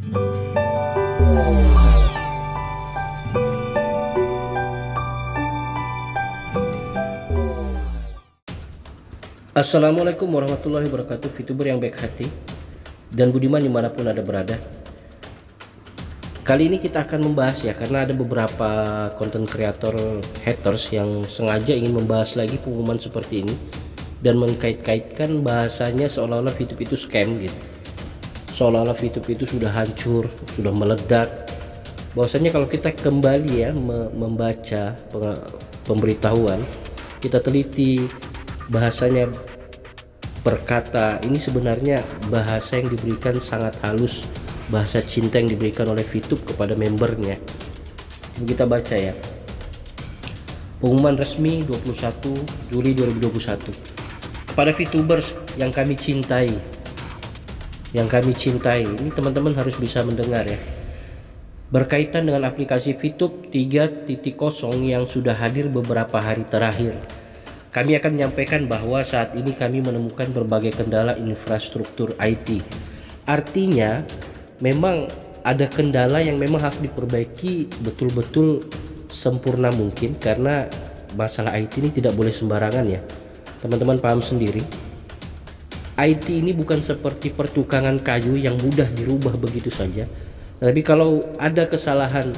Assalamualaikum warahmatullahi wabarakatuh, VTuber yang baik hati dan budiman dimanapun Anda berada. Kali ini kita akan membahas ya, karena ada beberapa konten kreator haters yang sengaja ingin membahas lagi pengumuman seperti ini dan mengkait-kaitkan bahasanya seolah-olah VTube itu scam gitu, seolah-olah VTube itu sudah hancur, sudah meledak. Bahwasanya kalau kita kembali ya membaca pemberitahuan, kita teliti bahasanya perkata ini sebenarnya bahasa yang diberikan sangat halus, bahasa cinta yang diberikan oleh VTube kepada membernya. Kita baca ya, pengumuman resmi 21 Juli 2021 kepada VTubers yang kami cintai, ini teman-teman harus bisa mendengar ya, berkaitan dengan aplikasi VTube 3.0 yang sudah hadir beberapa hari terakhir. Kami akan menyampaikan bahwa saat ini kami menemukan berbagai kendala infrastruktur IT. Artinya memang ada kendala yang memang harus diperbaiki betul-betul sempurna mungkin, karena masalah IT ini tidak boleh sembarangan ya. Teman-teman paham sendiri, IT ini bukan seperti pertukangan kayu yang mudah dirubah begitu saja. Tapi kalau ada kesalahan,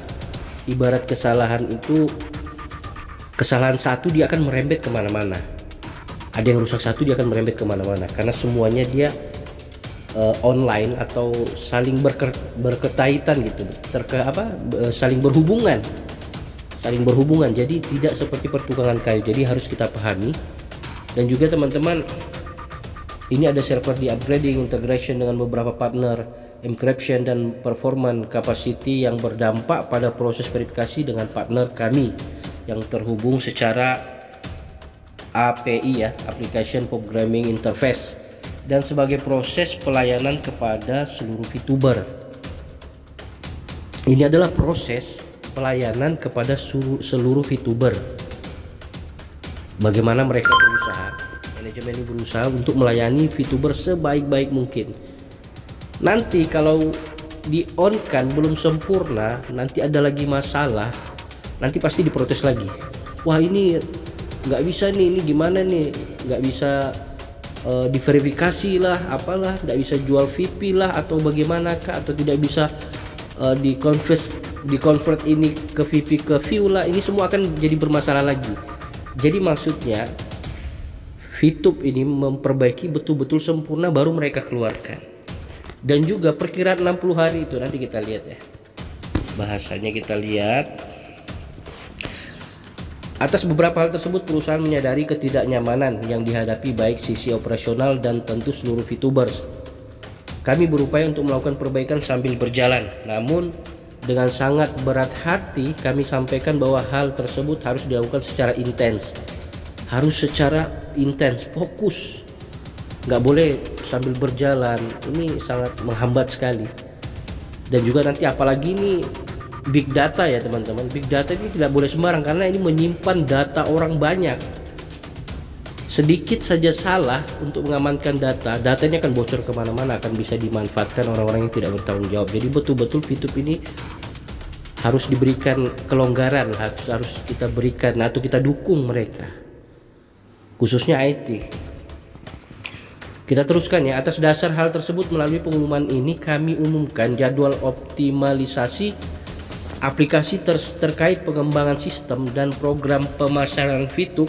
ibarat kesalahan itu, kesalahan satu dia akan merembet kemana-mana. Ada yang rusak satu dia akan merembet kemana-mana, karena semuanya dia online atau saling berkaitan gitu, saling berhubungan. Jadi tidak seperti pertukangan kayu. Jadi harus kita pahami. Dan juga teman-teman, ini ada server di upgrading, integration dengan beberapa partner, encryption dan performance capacity yang berdampak pada proses verifikasi dengan partner kami yang terhubung secara API ya, Application Programming Interface, dan sebagai proses pelayanan kepada seluruh VTuber. Ini adalah proses pelayanan kepada seluruh VTuber. Bagaimana mereka berusaha, manajemen ini berusaha untuk melayani VTuber sebaik-baik mungkin. Nanti kalau di on kan belum sempurna, nanti ada lagi masalah, nanti pasti diprotes lagi. Wah ini nggak bisa nih, ini gimana nih, nggak bisa diverifikasi lah, apalah, nggak bisa jual VP lah, atau bagaimana kah, atau tidak bisa di convert ini ke VP ke view lah. Ini semua akan jadi bermasalah lagi. Jadi maksudnya VTube ini memperbaiki betul-betul sempurna baru mereka keluarkan. Dan juga perkiraan 60 hari itu nanti kita lihat ya, bahasanya kita lihat. Atas beberapa hal tersebut, perusahaan menyadari ketidaknyamanan yang dihadapi baik sisi operasional dan tentu seluruh VTubers. Kami berupaya untuk melakukan perbaikan sambil berjalan, namun dengan sangat berat hati kami sampaikan bahwa hal tersebut harus dilakukan secara intens. Fokus. Nggak boleh sambil berjalan, ini sangat menghambat sekali. Dan juga nanti apalagi ini big data ya teman-teman, big data ini tidak boleh sembarang, karena ini menyimpan data orang banyak. Sedikit saja salah untuk mengamankan datanya akan bocor kemana-mana, akan bisa dimanfaatkan orang-orang yang tidak bertanggung jawab. Jadi betul-betul VTube ini harus diberikan kelonggaran, harus kita berikan atau kita dukung mereka, khususnya IT. Kita teruskan ya. Atas dasar hal tersebut, melalui pengumuman ini kami umumkan jadwal optimalisasi aplikasi terkait pengembangan sistem dan program pemasaran VTube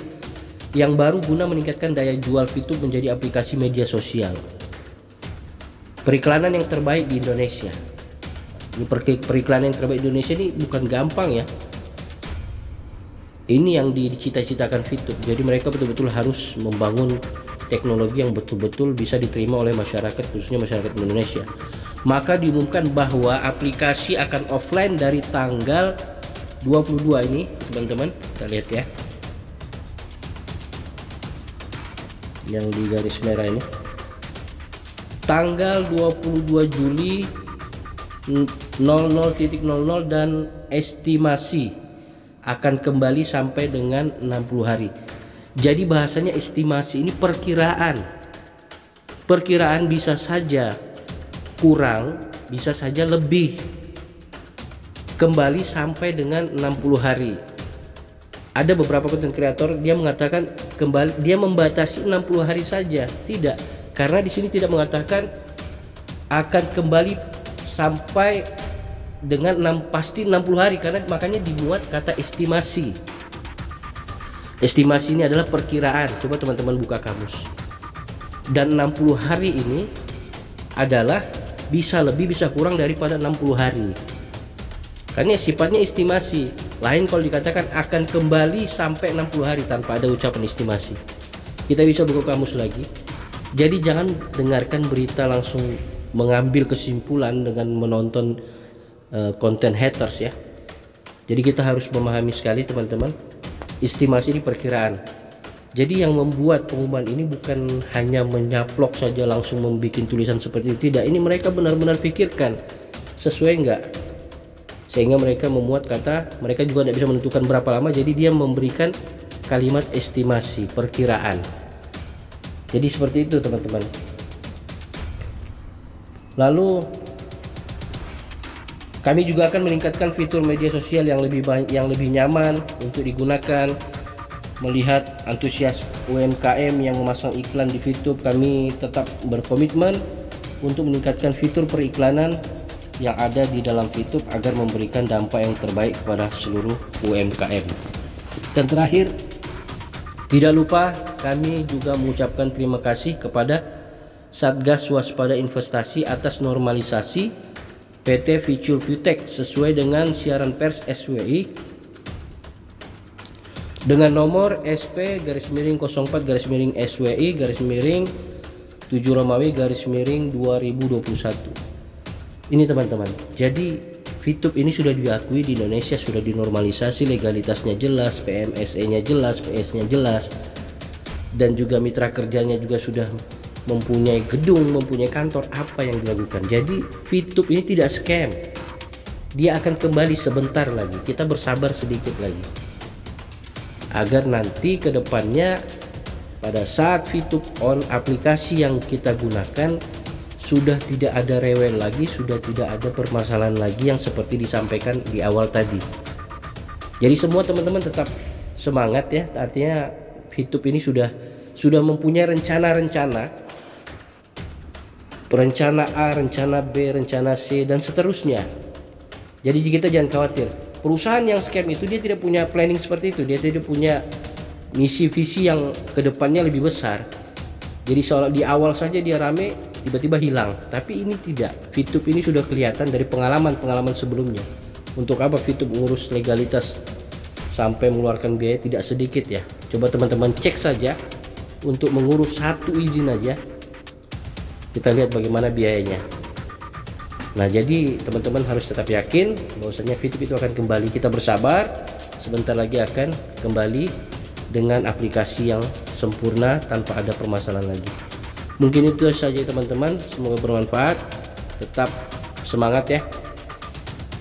yang baru guna meningkatkan daya jual VTube menjadi aplikasi media sosial periklanan yang terbaik di Indonesia. Ini periklanan yang terbaik di Indonesia ini bukan gampang ya. Ini yang dicita-citakan VTube. Jadi mereka betul-betul harus membangun teknologi yang betul-betul bisa diterima oleh masyarakat, khususnya masyarakat Indonesia. Maka diumumkan bahwa aplikasi akan offline dari tanggal 22 ini teman-teman. Kita lihat ya, yang di garis merah ini, tanggal 22 Juli 00.00, dan estimasi akan kembali sampai dengan 60 hari. Jadi bahasanya estimasi ini perkiraan bisa saja kurang bisa saja lebih, kembali sampai dengan 60 hari. Ada beberapa konten kreator dia mengatakan kembali, dia membatasi 60 hari saja. Tidak, karena di sini tidak mengatakan akan kembali sampai dengan pasti 60 hari, karena makanya dibuat kata estimasi. Estimasi ini adalah perkiraan. Coba teman-teman buka kamus. Dan 60 hari ini adalah bisa lebih bisa kurang daripada 60 hari. Karena sifatnya estimasi. Lain kalau dikatakan akan kembali sampai 60 hari tanpa ada ucapan estimasi. Kita bisa buka kamus lagi. Jadi jangan dengarkan berita langsung mengambil kesimpulan dengan menonton konten haters ya. Jadi kita harus memahami sekali teman-teman, estimasi ini perkiraan. Jadi yang membuat pengumuman ini bukan hanya menyaplok saja langsung membuat tulisan seperti itu, tidak. Ini mereka benar-benar pikirkan sesuai enggak, sehingga mereka memuat kata, mereka juga tidak bisa menentukan berapa lama, jadi dia memberikan kalimat estimasi, perkiraan. Jadi seperti itu teman-teman. Lalu kami juga akan meningkatkan fitur media sosial yang lebih banyak, yang lebih nyaman untuk digunakan. Melihat antusias UMKM yang memasang iklan di VTube, kami tetap berkomitmen untuk meningkatkan fitur periklanan yang ada di dalam VTube agar memberikan dampak yang terbaik kepada seluruh UMKM. Dan terakhir, tidak lupa kami juga mengucapkan terima kasih kepada Satgas Waspada Investasi atas normalisasi PT Future Viewtech sesuai dengan siaran pers SWI dengan nomor SP-04-SWI-7 Romawi-2021. Ini teman-teman, jadi VTube ini sudah diakui di Indonesia, sudah dinormalisasi, legalitasnya jelas, PMSE-nya jelas, PS-nya jelas, dan juga mitra kerjanya juga sudah mempunyai gedung, mempunyai kantor. Apa yang dilakukan? Jadi VTube ini tidak scam, dia akan kembali sebentar lagi. Kita bersabar sedikit lagi agar nanti ke depannya pada saat VTube on, aplikasi yang kita gunakan sudah tidak ada rewel lagi, sudah tidak ada permasalahan lagi yang seperti disampaikan di awal tadi. Jadi semua teman-teman tetap semangat ya, artinya VTube ini sudah mempunyai rencana A, rencana B, rencana C, dan seterusnya. Jadi kita jangan khawatir. Perusahaan yang scam itu dia tidak punya planning seperti itu, dia tidak punya misi visi yang kedepannya lebih besar. Jadi soal di awal saja dia rame, tiba-tiba hilang. Tapi ini tidak. VTube ini sudah kelihatan dari pengalaman sebelumnya. Untuk apa VTube mengurus legalitas sampai mengeluarkan biaya tidak sedikit ya. Coba teman-teman cek saja, untuk mengurus satu izin aja kita lihat bagaimana biayanya. Nah, jadi teman-teman harus tetap yakin bahwasanya VTube itu akan kembali. Kita bersabar, sebentar lagi akan kembali dengan aplikasi yang sempurna tanpa ada permasalahan lagi. Mungkin itu saja teman-teman, semoga bermanfaat. Tetap semangat ya.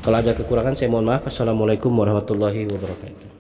Kalau ada kekurangan saya mohon maaf. Assalamualaikum warahmatullahi wabarakatuh.